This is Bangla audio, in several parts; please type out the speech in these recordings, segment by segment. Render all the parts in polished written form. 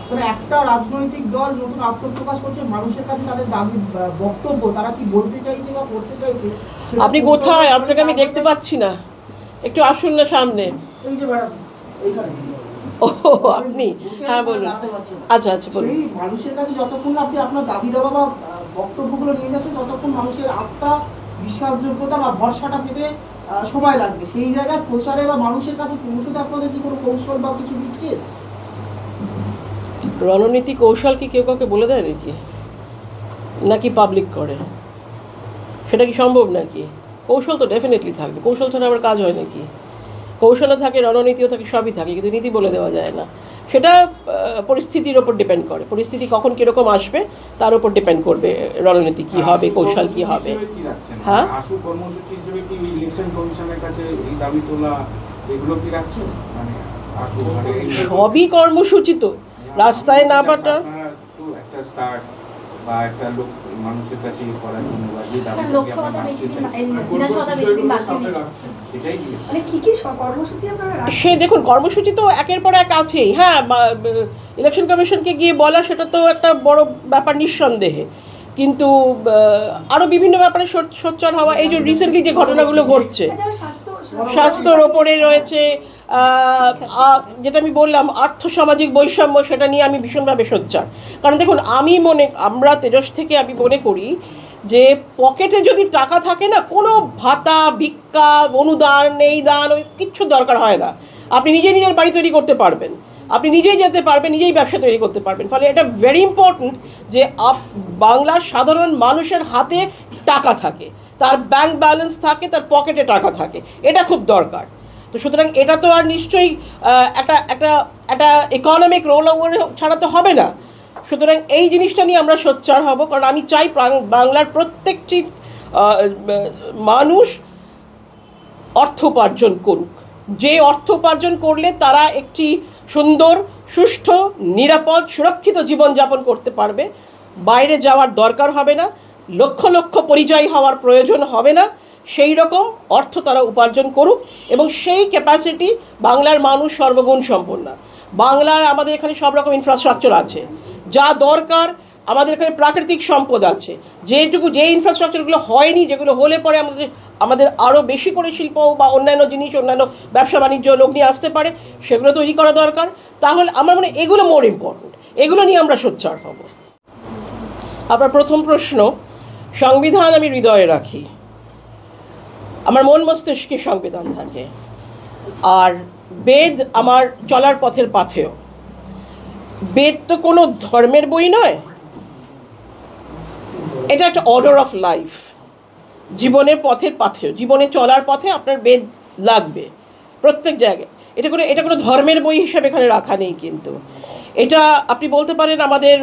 মানে একটা রাজনৈতিক দল নতুন আত্মপ্রকাশ করছে, মানুষের কাছে তাদের দাবি বক্তব্য তারা কি বলতে চাইছে বা করতে চাইছে। আপনি কোথায়? আপনাকে আমি দেখতে পাচ্ছি না, একটু আসুন না সামনে। এই যে ম্যাডাম এইখানে। ও আপনি, হ্যাঁ বলুন। আচ্ছা আচ্ছা বলুন। সেই মানুষের কাছে যতক্ষণ আপনি আপনার দাবি দেওয়া বা বক্তব্যগুলো নিয়ে যাচ্ছেন ততক্ষণ মানুষের আস্থা, বিশ্বাসযোগ্যতা বা ভরসাটা পেতে সময় লাগবে। সেই জায়গায় প্রচারে বা মানুষের কাছে পৌঁছতে আপনাদের কি কোনো কৌশল বা কিছু দিচ্ছে? রণনীতি কৌশল কি কেউ কাউকে বলে দেয় নাকি, নাকি পাবলিক করে? সেটা কি সম্ভব নাকি? কৌশল তো ডেফিনেটলি থাকবে, কৌশল ছাড়া আবার কাজ হয় নাকি? কৌশলও থাকে, রণনীতিও থাকে, সবই থাকে, কিন্তু নীতি বলে দেওয়া যায় না। সেটা পরিস্থিতির ওপর ডিপেন্ড করে, পরিস্থিতি কখন কীরকম আসবে তার উপর ডিপেন্ড করবে রণনীতি কী হবে, কৌশল কী হবে। হ্যাঁ, আশু কর্মসূচি হিসেবে কি ইলেকশন কমিশনের কাছে এই দাবি তোলা এগুলো কি রাখছেন? মানে সবই কর্মসূচি তো, রাস্তায় নামাটা তো একটা স্টার্ট বা একটা লোক মানুষের কাছে করার জন্য বা যে দাবি লোকসভাটা বেশি দিন বিধানসভাটা বেশি দিন বাকি নেই, সেটাই কি মানে কি কর্মসূচি আপনারা রাখছেন? সে দেখুন, কর্মসূচি তো একের পর এক আছেই। হ্যাঁ, ইলেকশন কমিশনকে গিয়ে বলা সেটা তো একটা বড় ব্যাপার নিঃসন্দেহে, কিন্তু আরও বিভিন্ন ব্যাপারে সোচ্চার হওয়া। এই যে রিসেন্টলি যে ঘটনাগুলো ঘটছে, স্বাস্থ্যর ওপরে রয়েছে, যেটা আমি বললাম আর্থসামাজিক বৈষম্য, সেটা নিয়ে আমি ভীষণভাবে সোচ্চার। কারণ দেখুন, আমরা তেজস থেকে আমি মনে করি যে পকেটে যদি টাকা থাকে না, কোনো ভাতা, ভিক্ষা, অনুদান, এই দান, ওই কিচ্ছু দরকার হয় না। আপনি নিজের বাড়ি তৈরি করতে পারবেন, আপনি নিজেই যেতে পারবেন, নিজেই ব্যবসা তৈরি করতে পারবেন। ফলে এটা ভেরি ইম্পর্ট্যান্ট যে বাংলার সাধারণ মানুষের হাতে টাকা থাকে, তার ব্যাংক ব্যালেন্স থাকে, তার পকেটে টাকা থাকে, এটা খুব দরকার। তো সুতরাং এটা তো আর নিশ্চয়ই একটা ইকোনমিক রোল ওভার ছাড়া তো হবে না। সুতরাং এই জিনিসটা নিয়ে আমরা সোচ্চার হব, কারণ আমি চাই বাংলার প্রত্যেকটি মানুষ অর্থ উপার্জন করুক। যে অর্থ উপার্জন করলে তারা একটি সুন্দর, সুষ্ঠু, নিরাপদ, সুরক্ষিত জীবনযাপন করতে পারবে, বাইরে যাওয়ার দরকার হবে না, লক্ষ লক্ষ পরিযায়ী হওয়ার প্রয়োজন হবে না, সেই রকম অর্থ তারা উপার্জন করুক। এবং সেই ক্যাপাসিটি বাংলার মানুষ সর্বগুণ সম্পন্ন। আমাদের এখানে সব রকম ইনফ্রাস্ট্রাকচার আছে, যা দরকার। আমাদের এখানে প্রাকৃতিক সম্পদ আছে, যে ইনফ্রাস্ট্রাকচারগুলো হয়নি, যেগুলো হলে পরে আমাদের আরও বেশি করে শিল্প বা অন্যান্য জিনিস, অন্যান্য ব্যবসা বাণিজ্য লোক নিয়ে আসতে পারে, সেগুলো তৈরি করা দরকার। তাহলে আমার মনে এগুলো মোর ইম্পর্ট্যান্ট, এগুলো নিয়ে আমরা সোচ্চার হব। আপনার প্রথম প্রশ্ন, সংবিধান আমি হৃদয়ে রাখি, আমার মন মস্তিষ্কে সংবিধান থাকে, আর বেদ আমার চলার পথের পাথেয়। বেদ তো কোনো ধর্মের বই নয়, এটা একটা অর্ডার অফ লাইফ, জীবনের পথের পাথেয়। জীবনে চলার পথে আপনার বেদ লাগবে প্রত্যেক জায়গায়। এটা কোনো ধর্মের বই হিসেবে এখানে রাখা নেই, কিন্তু এটা আপনি বলতে পারেন আমাদের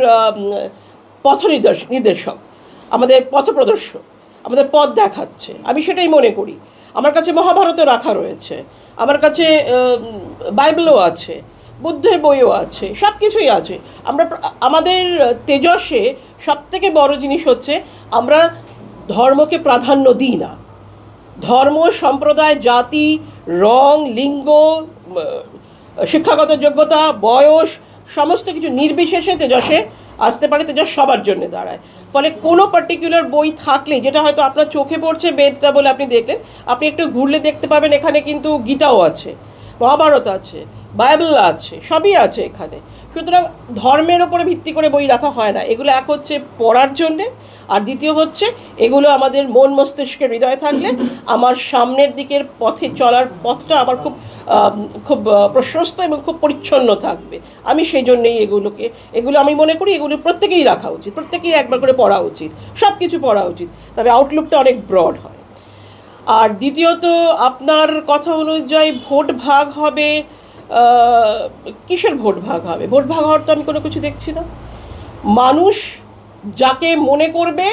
পথ নির্দেশক, আমাদের পথপ্রদর্শক, আমাদের পথ দেখাচ্ছে। আমি সেটাই মনে করি। আমার কাছে মহাভারতও রাখা রয়েছে, আমার কাছে বাইবেলও আছে, বুদ্ধের বইও আছে, সব কিছুই আছে। আমাদের তেজসে সবথেকে বড় জিনিস হচ্ছে আমরা ধর্মকে প্রাধান্য দিই না। ধর্ম, সম্প্রদায়, জাতি, রং, লিঙ্গ, শিক্ষাগত যোগ্যতা, বয়স, সমস্ত কিছু নির্বিশেষে তেজসে আসতে পারে। তেজস সবার জন্য দাঁড়ায়। ফলে কোনো পার্টিকুলার বই থাকলে, যেটা হয়তো আপনার চোখে পড়ছে বেদটা বলে আপনি দেখলেন, আপনি একটু ঘুরলে দেখতে পাবেন এখানে কিন্তু গীতাও আছে, মহাভারত আছে, বাইবেল আছে, সবই আছে এখানে। সুতরাং ধর্মের ওপরে ভিত্তি করে বই রাখা হয় না। এগুলো এক হচ্ছে পড়ার জন্যে, আর দ্বিতীয় হচ্ছে এগুলো আমাদের মন মস্তিষ্কের হৃদয়ে থাকলে আমার সামনের দিকের পথে চলার পথটা আমার খুব প্রশস্ত এবং খুব পরিচ্ছন্ন থাকবে। আমি সেই জন্যেই এগুলো আমি মনে করি এগুলো প্রত্যেকেই রাখা উচিত, প্রত্যেকেই একবার করে পড়া উচিত, সব কিছু পড়া উচিত, তবে আউটলুকটা অনেক ব্রড হয়। আর দ্বিতীয়ত, আপনার কথা অনুযায়ী ভোট ভাগ হবে, কিসের ভোট ভাগ হবে? ভোট ভাগ হওয়ার তো আমি কোনো কিছু দেখছি না। মানুষ যাকে মনে করবে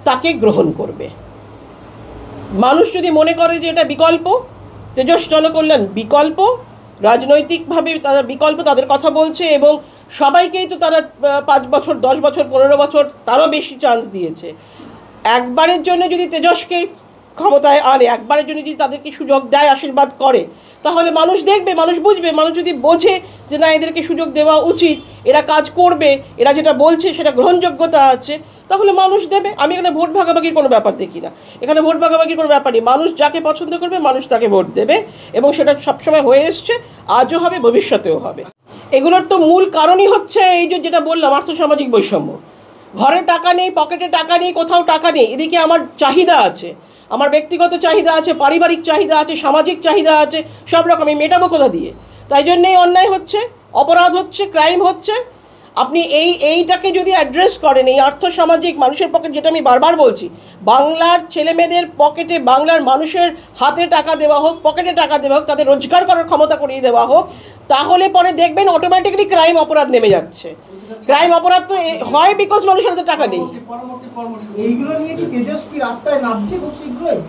তাকে গ্রহণ করবে। মানুষ যদি মনে করে যে এটা বিকল্প, তেজস জনকল্যাণ বিকল্প, রাজনৈতিকভাবে তারা বিকল্প, তাদের কথা বলছে, এবং সবাইকেই তো তারা 5 বছর, 10 বছর, 15 বছর, তারও বেশি চান্স দিয়েছে। একবারের জন্য যদি তেজসকে ক্ষমতায় আনে, একবারের জন্য যদি তাদেরকে সুযোগ দেয়, আশীর্বাদ করে, তাহলে মানুষ দেখবে, মানুষ বুঝবে। মানুষ যদি বোঝে যে না, এদেরকে সুযোগ দেওয়া উচিত, এরা কাজ করবে, এরা যেটা বলছে সেটা গ্রহণযোগ্যতা আছে, তাহলে মানুষ দেবে। আমি এখানে ভোট ভাগাভাগির কোনো ব্যাপার দেখি না, এখানে ভোট ভাগাভাগির কোনো ব্যাপার নেই। মানুষ যাকে পছন্দ করবে মানুষ তাকে ভোট দেবে, এবং সেটা সবসময় হয়ে এসছে, আজও হবে, ভবিষ্যতেও হবে। এগুলোর তো মূল কারণই হচ্ছে এই যে যেটা বললাম, আর্থসামাজিক বৈষম্য। ঘরে টাকা নেই, পকেটে টাকা নেই, কোথাও টাকা নেই, এদিকে আমার চাহিদা আছে, আমার ব্যক্তিগত চাহিদা আছে, পারিবারিক চাহিদা আছে, সামাজিক চাহিদা আছে, সব রকম আমি মেটাবো কোথা দিয়ে? তাই জন্যেই অন্যায় হচ্ছে, অপরাধ হচ্ছে, ক্রাইম হচ্ছে। আপনি এইটাকে যদি অ্যাড্রেস করেন, এই আর্থসামাজিক মানুষের পকেট, যেটা আমি বারবার বলছি, বাংলার ছেলেমেয়েদের পকেটে, বাংলার মানুষের হাতে টাকা দেওয়া হোক, পকেটে টাকা দেওয়া হোক, তাদের রোজগার করার ক্ষমতা করিয়ে দেওয়া হোক, তাহলে পরে দেখবেন অটোমেটিক্যালি ক্রাইম অপরাধ নেমে যাচ্ছে। ক্রাইম অপরাধ তো হয় বিকজ মানুষের হাতে টাকা নেই। এইগুলো নিয়ে কি তেজস্বী রাস্তায় নামছে খুব শীঘ্রই?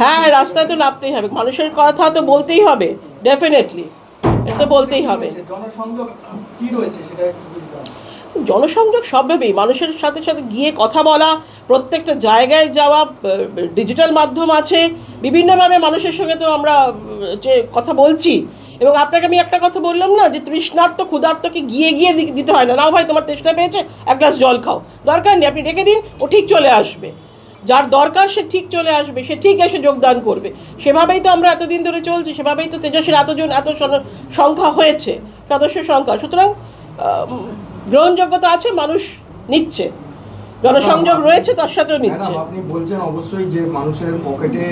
হ্যাঁ, রাস্তায় তো নামতেই হবে, মানুষের কথা তো বলতেই হবে, ডেফিনেটলি এটা তো বলতেই হবে। জনসংযোগ কি রয়েছে সেটা একটু যদি জানান। জনসংযোগ সবভাবেই, মানুষের সাথে সাথে গিয়ে কথা বলা, প্রত্যেকটা জায়গায় যাওয়া, ডিজিটাল মাধ্যম আছে, বিভিন্নভাবে মানুষের সঙ্গে তো আমরা যে কথা বলছি। এবং আপনাকে আমি একটা কথা বললাম না, যে তৃষ্ণার্ত ক্ষুধার্তকে গিয়ে গিয়ে দিতে হয় না, নাও ভাই তোমার তেষ্টা পেয়েছে, এক গ্লাস জল খাও, দরকার নেই, আপনি রেখে দিন, ও ঠিক চলে আসবে। যার দরকার সে ঠিক চলে আসবে, সে ঠিক এসে যোগদান করবে। সেভাবেই তো আমরা এতদিন ধরে চলছি, সেভাবেই তো তেজস্বীর এত সংখ্যা হয়েছে, সদস্য সংখ্যা। সুতরাং গ্রহণযোগ্যতা আছে, মানুষ নিচ্ছে, জনসংযোগ রয়েছে, তার সাথেও নিচ্ছে। আপনি বলছেন অবশ্যই যে মানুষের পকেটে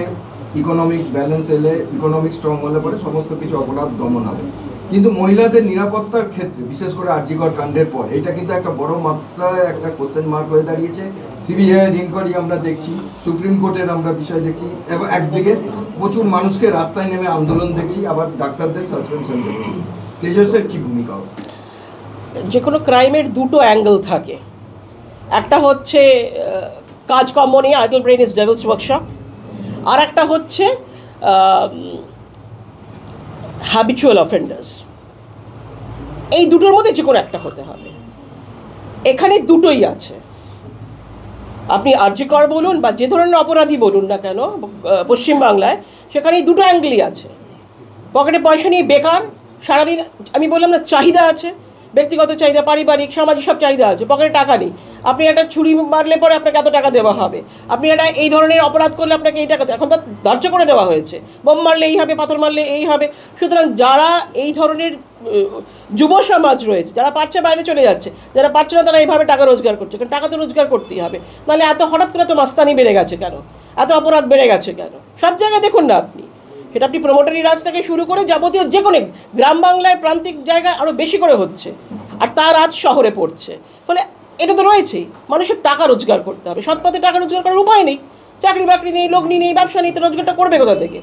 ইকোনমিক ব্যালেন্স এলে, ইকোনমিক স্ট্রং হলে পরে সমস্ত কিছু অপরাধ দমন হবে, কিন্তু মহিলাদের নিরাপত্তার ক্ষেত্রে, বিশেষ করে আরজিকর কাণ্ডের পর, এটা কিন্তু একটা বড় মাত্রায় একটা কোশ্চেন মার্ক হয়ে দাঁড়িয়েছে। সিবিআই ইনকোয়ারি আমরা দেখছি, সুপ্রিম কোর্টের আমরা বিষয় দেখছি, এবং একদিকে প্রচুর মানুষকে রাস্তায় নেমে আন্দোলন দেখছি, আবার ডাক্তারদের সাসপেনশন দেখছি। তেজসের কি ভূমিকা হবে? যে কোনো ক্রাইমের দুটো অ্যাঙ্গেল থাকে, একটা হচ্ছে কাজকর্ম নিয়ে, idle brain is devil's workshop, আর একটা হচ্ছে হ্যাবিচুয়াল অফেন্ডার্স। এই দুটোর মধ্যে যে কোনো একটা হতে হবে, এখানে দুটোই আছে। আপনি আরজি কর বলুন বা যে ধরনের অপরাধী বলুন না কেন পশ্চিমবাংলায়, সেখানে এই দুটো অ্যাঙ্গেলই আছে। পকেটে পয়সা নিয়ে বেকার সারাদিন, আমি বললাম না, চাহিদা আছে, ব্যক্তিগত চাহিদা, পারিবারিক, সামাজিক, সব চাহিদা আছে, পকেটে টাকা নেই। আপনি একটা ছুরি মারলে পরে আপনাকে এত টাকা দেওয়া হবে, আপনি একটা এই ধরনের অপরাধ করলে আপনাকে এই টাকা, এখন তো ধার্য করে দেওয়া হয়েছে, বোম মারলে এই হবে, পাথর মারলে এই হবে। সুতরাং যারা এই ধরনের যুব সমাজ রয়েছে, যারা পারছে বাইরে চলে যাচ্ছে, যারা পারছে না তারা এইভাবে টাকা রোজগার করছে, কারণ টাকা তো রোজগার করতেই হবে, নাহলে এত হঠাৎ করে এত মাস্তানি বেড়ে গেছে কেন, এত অপরাধ বেড়ে গেছে কেন? সব জায়গায় দেখুন না আপনি, সেটা আপনি প্রমোটারি রাজ থেকে শুরু করে যাবতীয় যে কোনো গ্রাম বাংলায় প্রান্তিক জায়গায় আরও বেশি করে হচ্ছে, আর তার আজ শহরে পড়ছে। ফলে এটা তো রয়েছেই, মানুষের টাকা রোজগার করতে হবে, সৎ পথে টাকা রোজগার করার উপায় নেই, চাকরি বাকরি নেই, লগ্নি নেই, ব্যবসা নেই, তো রোজগারটা করবে কোথা থেকে?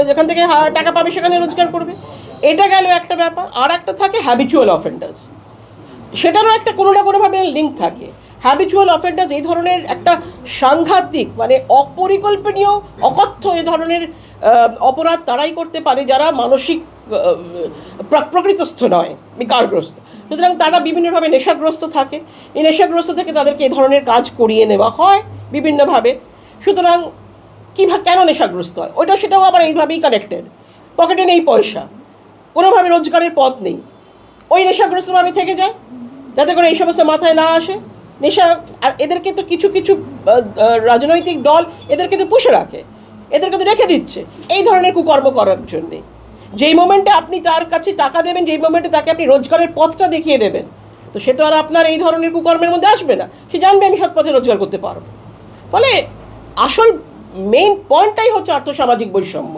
যেখান থেকে টাকা পাবে সেখানে রোজগার করবে। এটা গেল একটা ব্যাপার। আর একটা থাকে হ্যাবিচুয়াল অফেন্ডার্স, সেটারও একটা কোনো না কোনোভাবে লিঙ্ক থাকে। হ্যাবিচুয়াল অফেন্ডার্স এই ধরনের একটা সাংঘাতিক, মানে অপরিকল্পনীয়, অকথ্য এ ধরনের অপরাধ তারাই করতে পারে যারা মানসিক প্রকৃতস্থ নয়, বিকারগ্রস্ত। সুতরাং তারা বিভিন্নভাবে নেশাগ্রস্ত থাকে, এই নেশাগ্রস্ত থেকে তাদেরকে এই ধরনের কাজ করিয়ে নেওয়া হয় বিভিন্নভাবে। সুতরাং কেন নেশাগ্রস্ত হয়, সেটাও আবার এইভাবেই কানেক্টেড। পকেটে নেই পয়সা, কোনোভাবে রোজগারের পথ নেই, ওই নেশাগ্রস্তভাবে থেকে যায়, যাতে করে এই সমস্ত মাথায় না আসে নেশা। আর এদেরকে তো কিছু কিছু রাজনৈতিক দল এদেরকে তো পুষে রাখে, এদেরকে তো রেখে দিচ্ছে এই ধরনের কুকর্ম করার জন্যে। যেই মোমেন্টে আপনি তার কাছে টাকা দেবেন, যেই মোমেন্টে তাকে আপনি রোজগারের পথটা দেখিয়ে দেবেন, তো সে তো আর আপনার এই ধরনের কুকর্মের মধ্যে আসবে না, সে জানবে আমি সৎ পথে রোজগার করতে পারবো। ফলে আসল মেইন পয়েন্টটাই হচ্ছে আর্থসামাজিক বৈষম্য।